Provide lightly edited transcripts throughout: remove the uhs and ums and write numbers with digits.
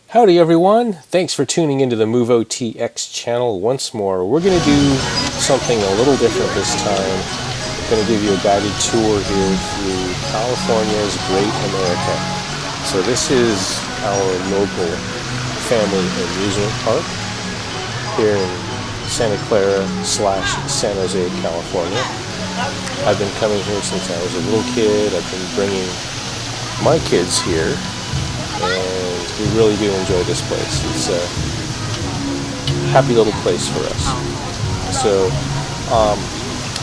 Howdy everyone, thanks for tuning into the MoveOTX channel once more. We're going to do something a little different this time. I'm going to give you a guided tour here through California's Great America. So this is our local family amusement park here in Santa Clara / San Jose, California. I've been coming here since I was a little kid. I've been bringing my kids here, and we really do enjoy this place. It's a happy little place for us. So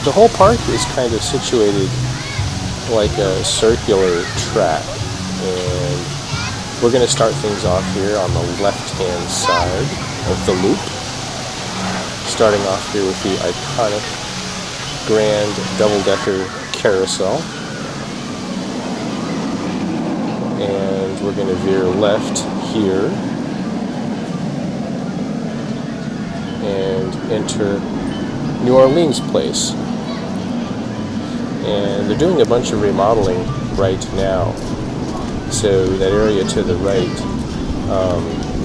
the whole park is kind of situated like a circular track, and we're going to start things off here on the left-hand side of the loop, starting off here with the iconic grand double-decker carousel. And we're going to veer left here and enter New Orleans Place. And they're doing a bunch of remodeling right now. So that area to the right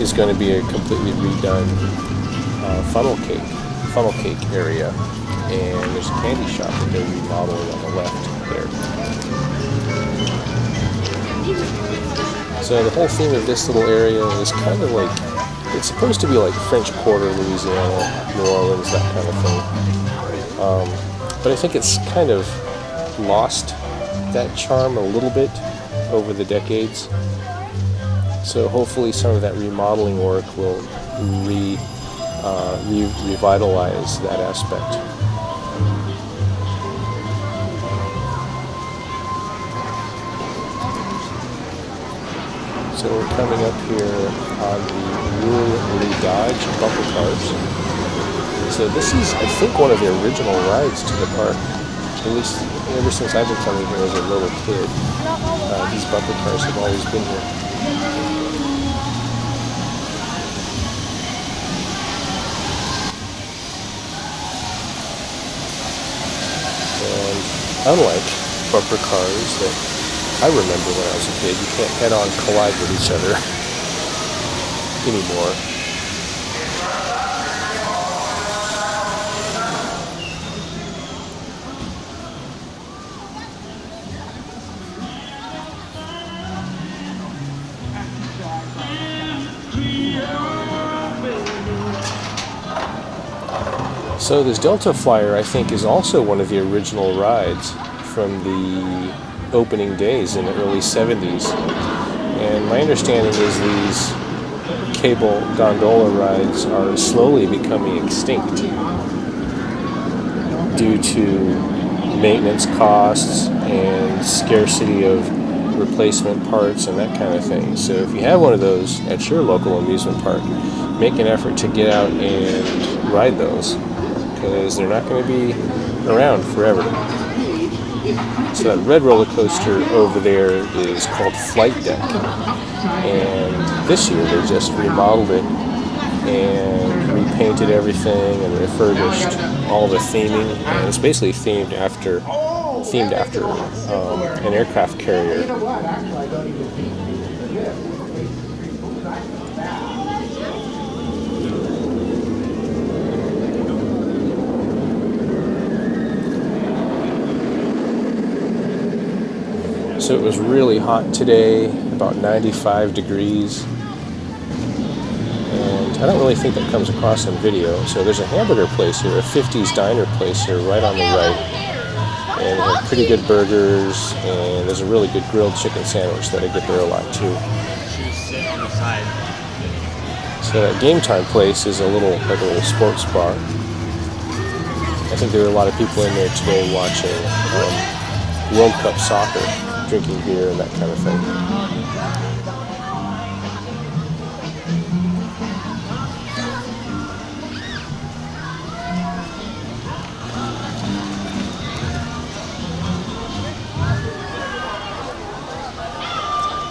is going to be a completely redone funnel cake area. And there's a candy shop that they're remodeling on the left there. So the whole theme of this little area is kind of like, it's supposed to be like French Quarter, Louisiana, New Orleans, that kind of thing. But I think it's kind of lost that charm a little bit over the decades. So hopefully some of that remodeling work will revitalize that aspect. So we're coming up here on the Rule Dodge bumper cars. So this is, I think, one of the original rides to the park. At least ever since I've been coming here as a little kid. These bumper cars have always been here. And unlike bumper cars that I remember when I was a kid, you can't head-on collide with each other anymore. So this Delta Flyer, I think, is also one of the original rides from the opening days in the early 70s. And my understanding is these cable gondola rides are slowly becoming extinct due to maintenance costs and scarcity of replacement parts and that kind of thing. So if you have one of those at your local amusement park, make an effort to get out and ride those, because they're not going to be around forever. So that red roller coaster over there is called Flight Deck, and this year they just remodeled it and repainted everything and refurbished all the theming, and it's basically themed after an aircraft carrier. So it was really hot today, about 95 degrees, and I don't really think that comes across on video. So there's a hamburger place here, a 50s diner place here right on the right, and they have pretty good burgers, and there's a really good grilled chicken sandwich that I get there a lot too. So that Game Time place is like a little sports bar. I think there were a lot of people in there today watching World Cup soccer, drinking beer and that kind of thing.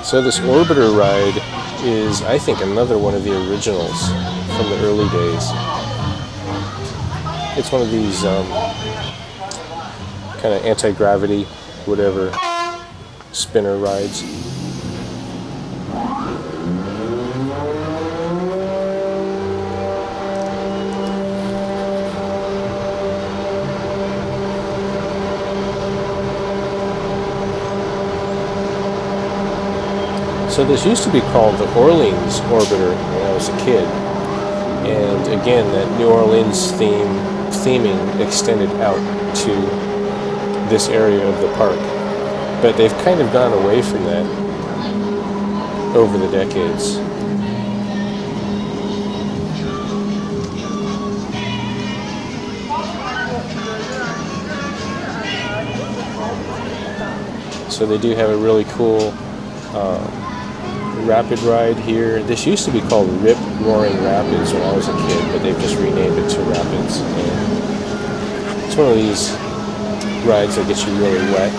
So this Orbiter ride is, I think, another one of the originals from the early days. It's one of these kind of anti-gravity, whatever, spinner rides. So this used to be called the Orleans Orbiter when I was a kid. And again, that New Orleans theming extended out to this area of the park. But they've kind of gone away from that over the decades. So they do have a really cool rapid ride here. This used to be called Rip Roaring Rapids when I was a kid, but they've just renamed it to Rapids. And it's one of these rides that gets you really wet.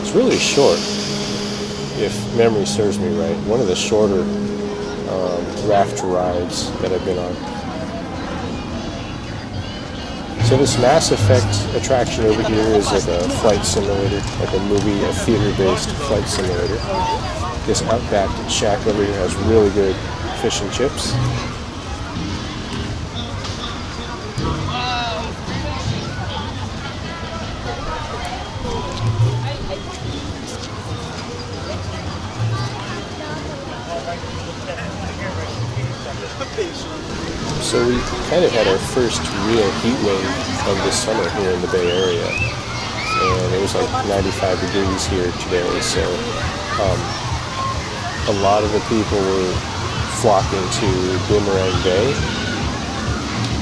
It's really short, if memory serves me right. One of the shorter raft rides that I've been on. So this Mass Effect attraction over here is like a flight simulator, like a theater-based flight simulator. This Outback Shack over here has really good fish and chips. So we kind of had our first real heat wave of the summer here in the Bay Area, and it was like 95 degrees here today, so a lot of the people were flocking to Boomerang Bay.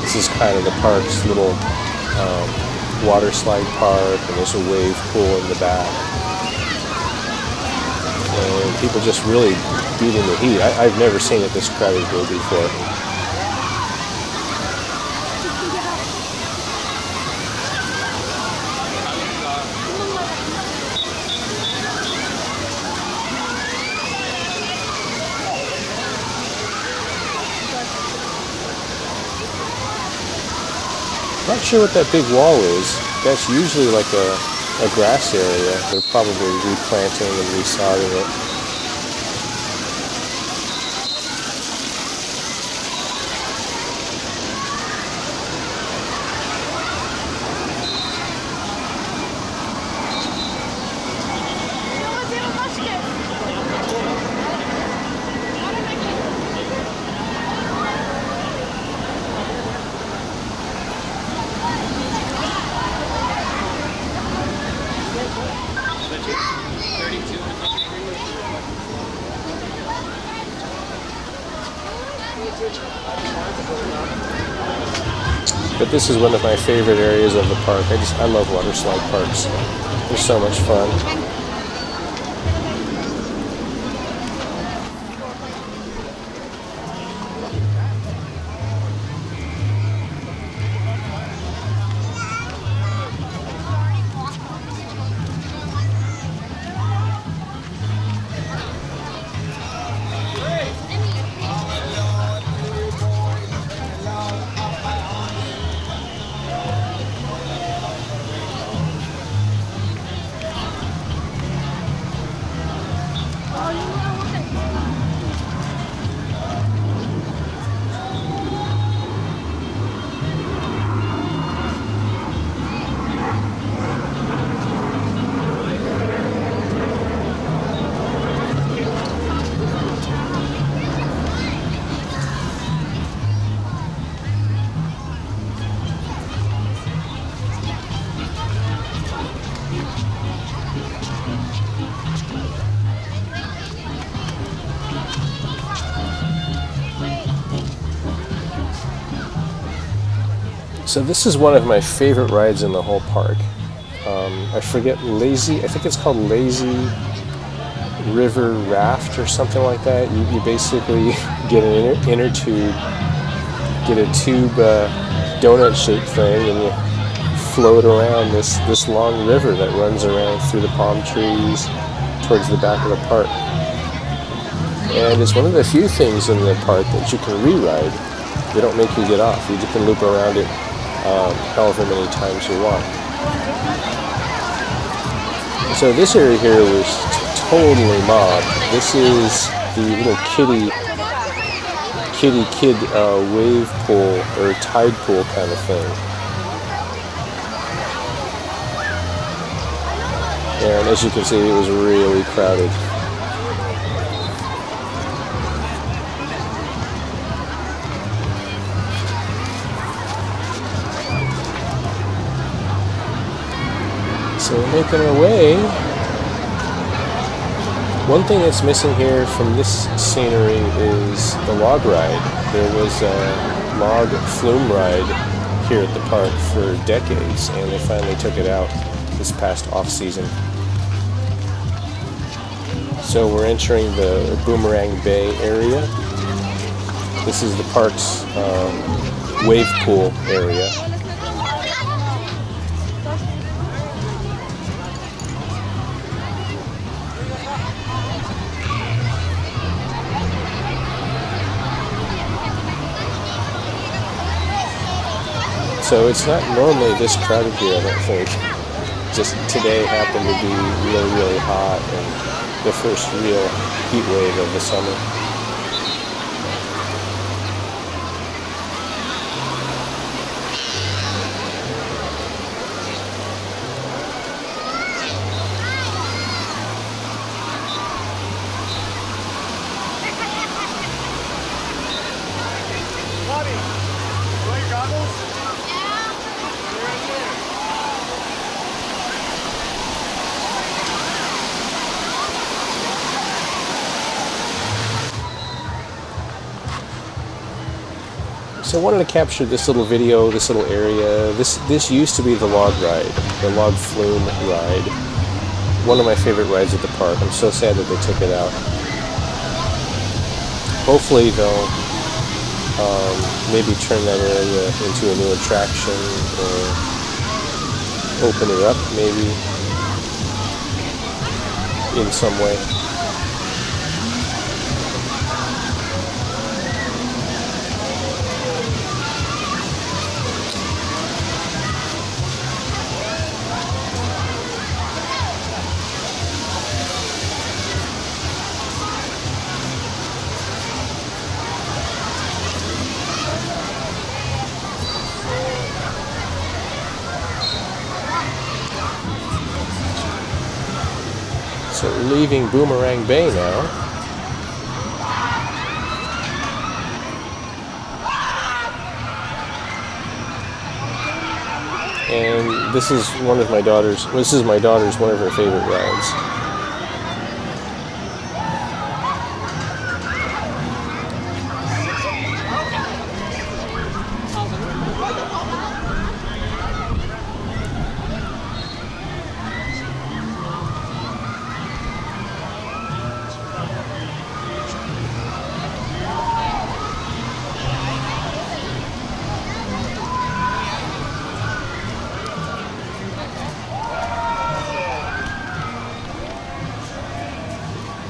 This is kind of the park's little water slide park, and there's a wave pool in the back, and people just really beating the heat. I've never seen it this crowded here before. Not sure what that big wall is. That's usually like a grass area. They're probably replanting and resodding it. But this is one of my favorite areas of the park. I love water slide parks. They're so much fun. So this is one of my favorite rides in the whole park. I forget I think it's called Lazy River Raft or something like that. You basically get an inner tube, get a tube donut-shaped thing, and you float around this long river that runs around through the palm trees towards the back of the park. And it's one of the few things in the park that you can re-ride. They don't make you get off. You just can loop around it however many times you want. So this area here was totally mobbed. This is the little kiddie kid wave pool or tide pool kind of thing. And as you can see, it was really crowded. So we're making our way. One thing that's missing here from this scenery is the log ride. There was a log flume ride here at the park for decades, and they finally took it out this past off-season. So we're entering the Boomerang Bay area. This is the park's wave pool area. So it's not normally this crowded here, I don't think. Just today happened to be really, really hot and the first real heat wave of the summer. So I wanted to capture this little video, this little area. This used to be the log ride, the log flume ride. One of my favorite rides at the park. I'm so sad that they took it out. Hopefully they'll maybe turn that area into a new attraction or open it up maybe in some way. So we're leaving Boomerang Bay now. And this is one of my daughter's, one of her favorite rides.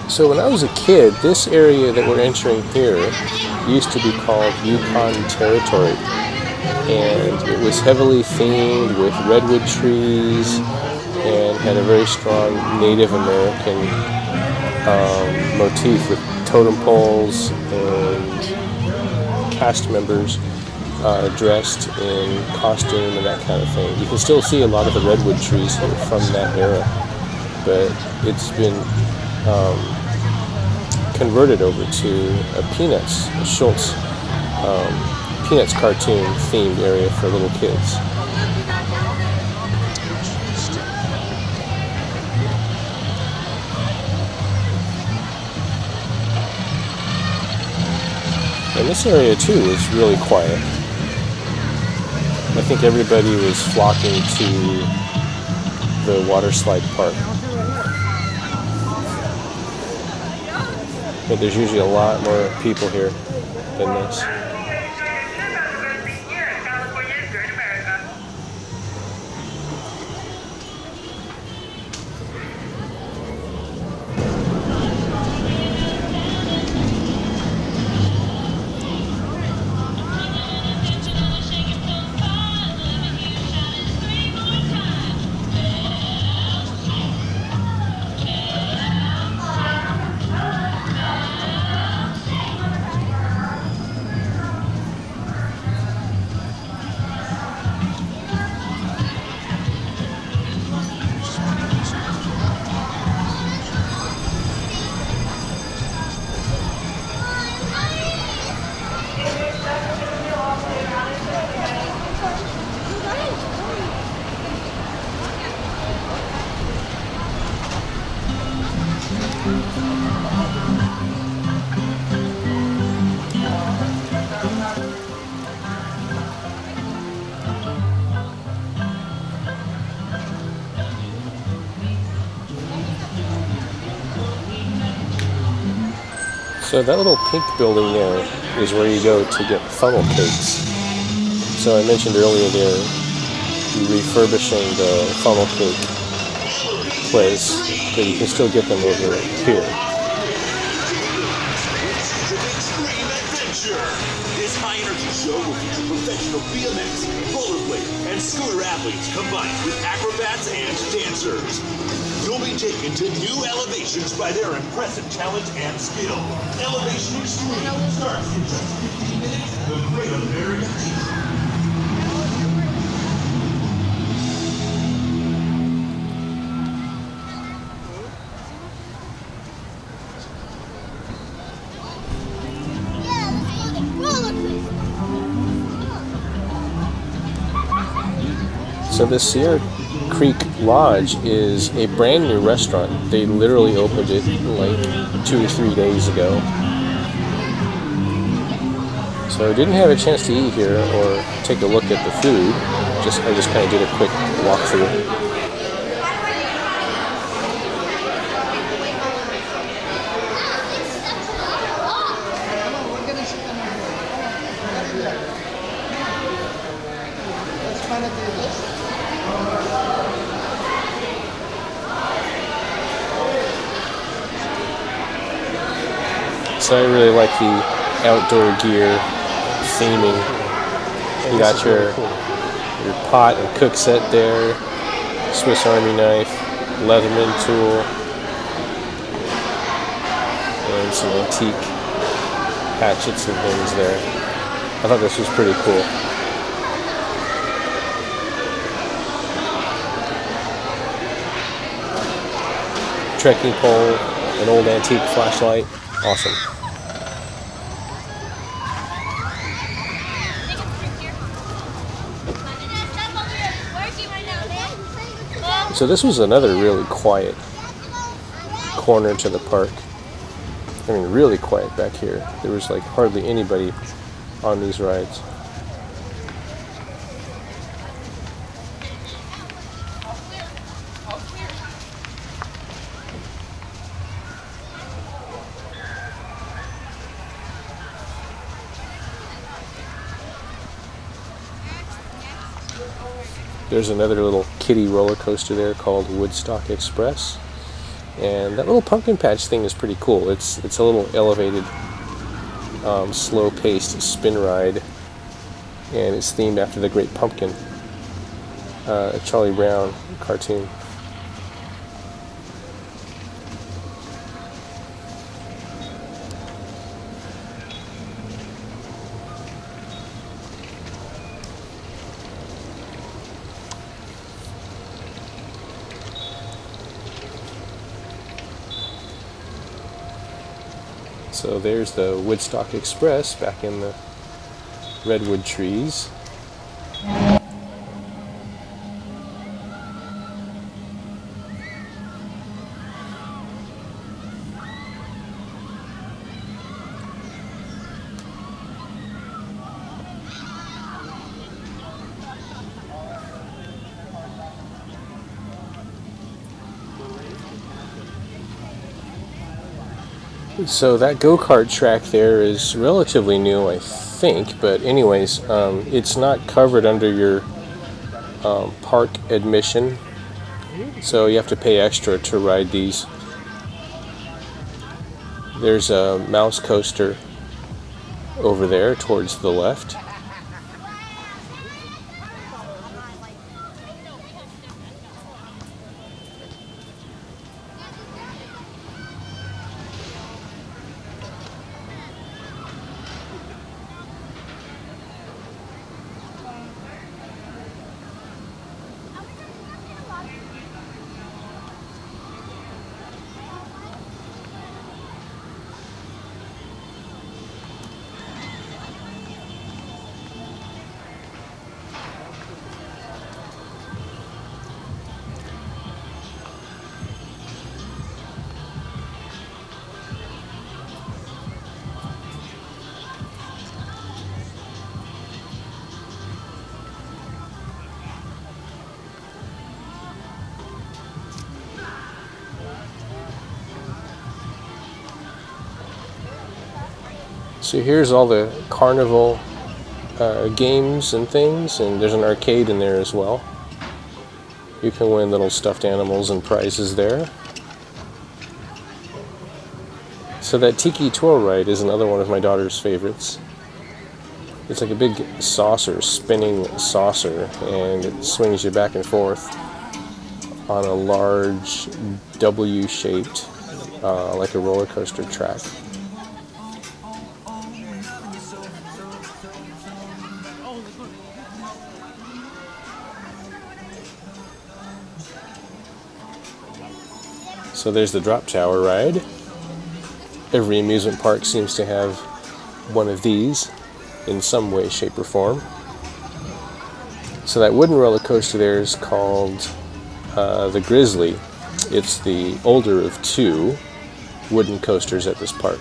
So when I was a kid, this area that we're entering here used to be called Yukon Territory. And it was heavily themed with redwood trees and had a very strong Native American motif with totem poles and cast members dressed in costume and that kind of thing. You can still see a lot of the redwood trees here from that era, but it's been converted over to a Peanuts, a Schultz Peanuts cartoon themed area for little kids. And this area too is really quiet. I think everybody was flocking to the water slide park. But there's usually a lot more people here than this. So that little pink building there is where you go to get funnel cakes. So I mentioned earlier they're refurbishing the funnel cake place, but you can still get them over here. This high-energy show will feature professional BMX, rollerblade, and scooter athletes combined with acrobats and dancers. You'll be taken to new elevations by their impressive talent and skill. Elevation Extreme starts in just 15 minutes. The Great American Team. So the Sierra Creek Lodge is a brand new restaurant. They literally opened it like 2 or 3 days ago. So I didn't have a chance to eat here or take a look at the food. I just kind of did a quick walkthrough. So I really like the outdoor gear theming. You got your pot and cook set there, Swiss Army knife, Leatherman tool, and some antique hatchets and things there. I thought this was pretty cool. Trekking pole, an old antique flashlight, awesome. So this was another really quiet corner to the park. I mean, really quiet back here. There was like hardly anybody on these rides. There's another little kiddie roller coaster there called Woodstock Express. And that little pumpkin patch thing is pretty cool. It's a little elevated, slow-paced spin ride. And it's themed after the Great Pumpkin, Charlie Brown cartoon. So there's the Woodstock Express back in the redwood trees. So that go-kart track there is relatively new, I think, but anyways, it's not covered under your park admission, so you have to pay extra to ride these. There's a mouse coaster over there towards the left. So here's all the carnival games and things, and there's an arcade in there as well. You can win little stuffed animals and prizes there. So that Tiki Tour ride is another one of my daughter's favorites. It's like a big saucer, spinning saucer, and it swings you back and forth on a large W-shaped, like a roller coaster track. So there's the drop tower ride. Every amusement park seems to have one of these in some way, shape, or form. So that wooden roller coaster there is called the Grizzly. It's the older of two wooden coasters at this park.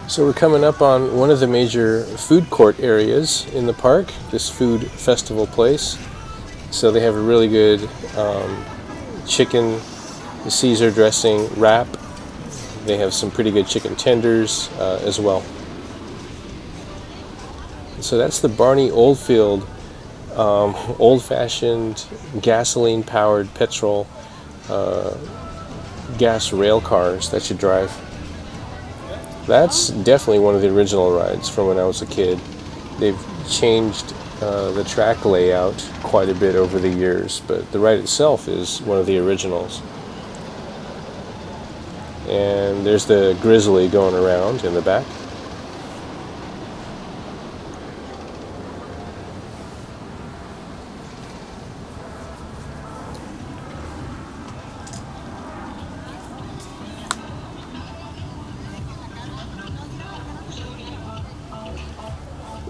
So we're coming up on one of the major food court areas in the park, this food festival place. So they have a really good chicken Caesar dressing wrap. They have some pretty good chicken tenders as well. So that's the Barney Oldfield old-fashioned gasoline-powered petrol gas rail cars that you drive. That's definitely one of the original rides from when I was a kid. They've changed the track layout quite a bit over the years, but the ride itself is one of the originals. And there's the Grizzly going around in the back.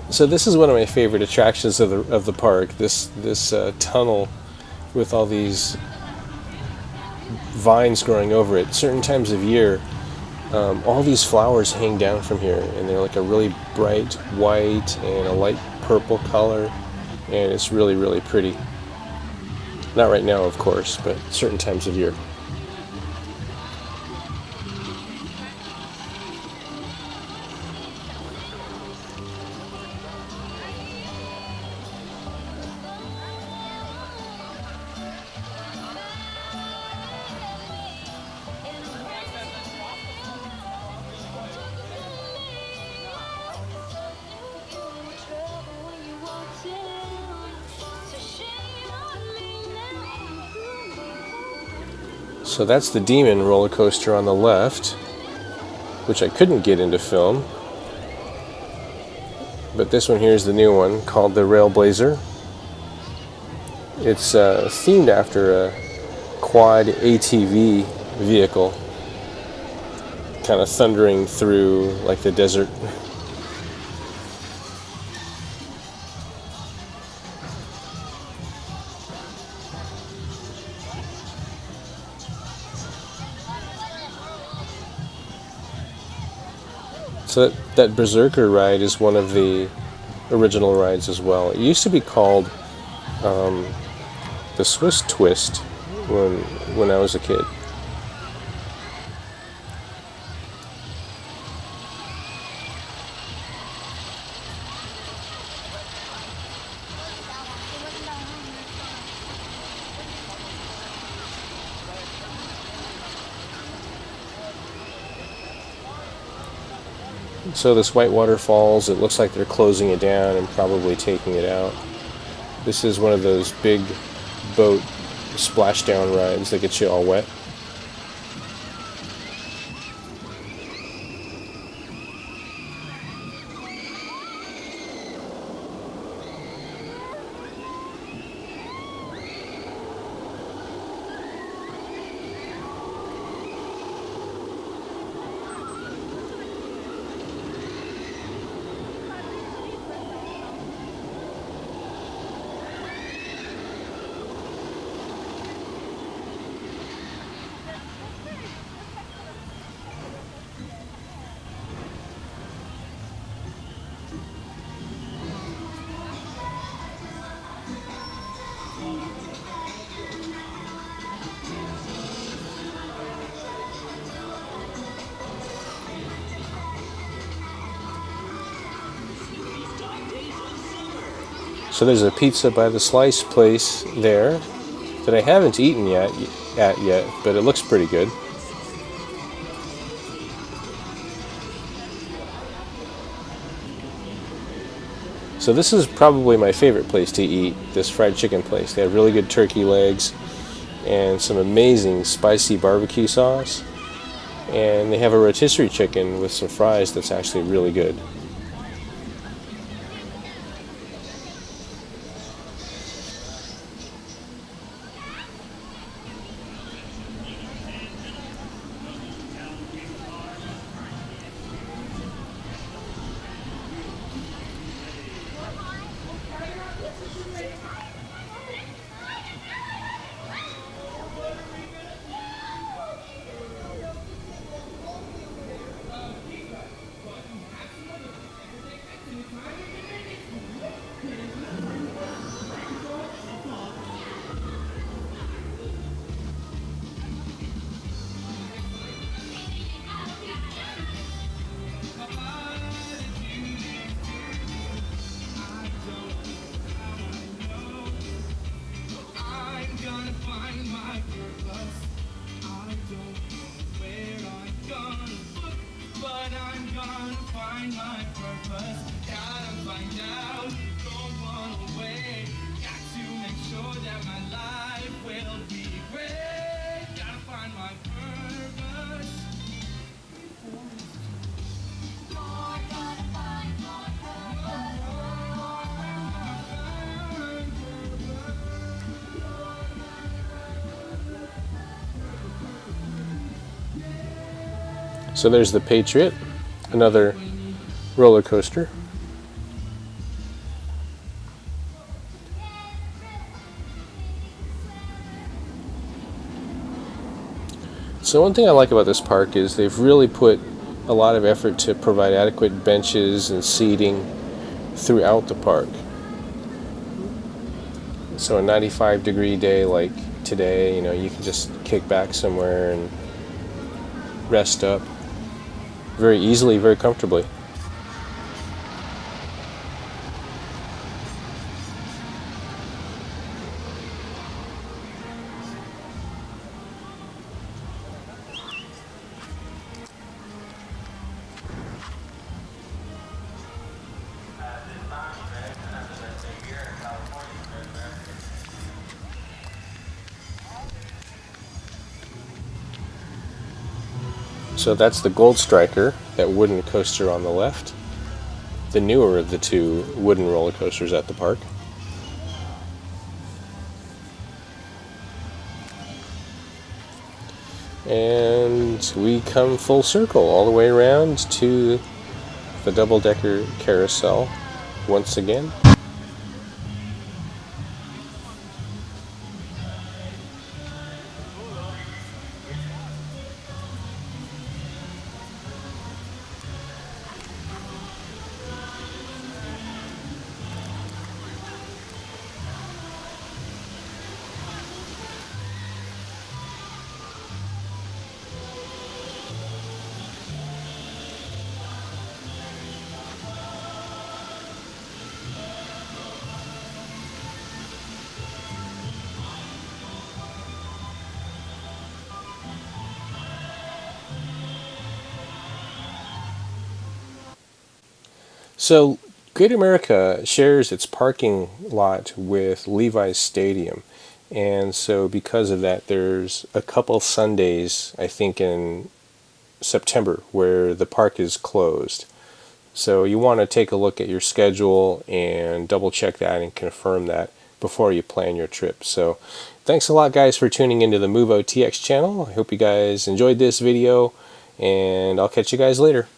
So this is one of my favorite attractions of the park. This tunnel with all these vines growing over it. Certain times of year, all these flowers hang down from here, and they're like a really bright white and a light purple color, and it's really, really pretty. Not right now, of course, but certain times of year. So that's the Demon roller coaster on the left, which I couldn't get into film. But this one here is the new one called the Railblazer. It's themed after a quad ATV vehicle, kind of thundering through like the desert. So that Berserker ride is one of the original rides as well. It used to be called the Swiss Twist when I was a kid. So this Whitewater Falls, it looks like they're closing it down and probably taking it out. This is one of those big boat splashdown rides that get you all wet. So there's a Pizza by the Slice place there that I haven't eaten yet, but it looks pretty good. So this is probably my favorite place to eat, this fried chicken place. They have really good turkey legs and some amazing spicy barbecue sauce. And they have a rotisserie chicken with some fries that's actually really good. So there's the Patriot, another roller coaster. So one thing I like about this park is they've really put a lot of effort to provide adequate benches and seating throughout the park. So a 95-degree day like today, you can just kick back somewhere and rest up very easily, very comfortably. So that's the Gold Striker, that wooden coaster on the left, the newer of the two wooden roller coasters at the park. And we come full circle all the way around to the double-decker carousel once again. So Great America shares its parking lot with Levi's Stadium. And so because of that, there's a couple Sundays, I think in September, where the park is closed. So you want to take a look at your schedule and double check that and confirm that before you plan your trip. So thanks a lot, guys, for tuning into the MoveOTX channel. I hope you guys enjoyed this video, and I'll catch you guys later.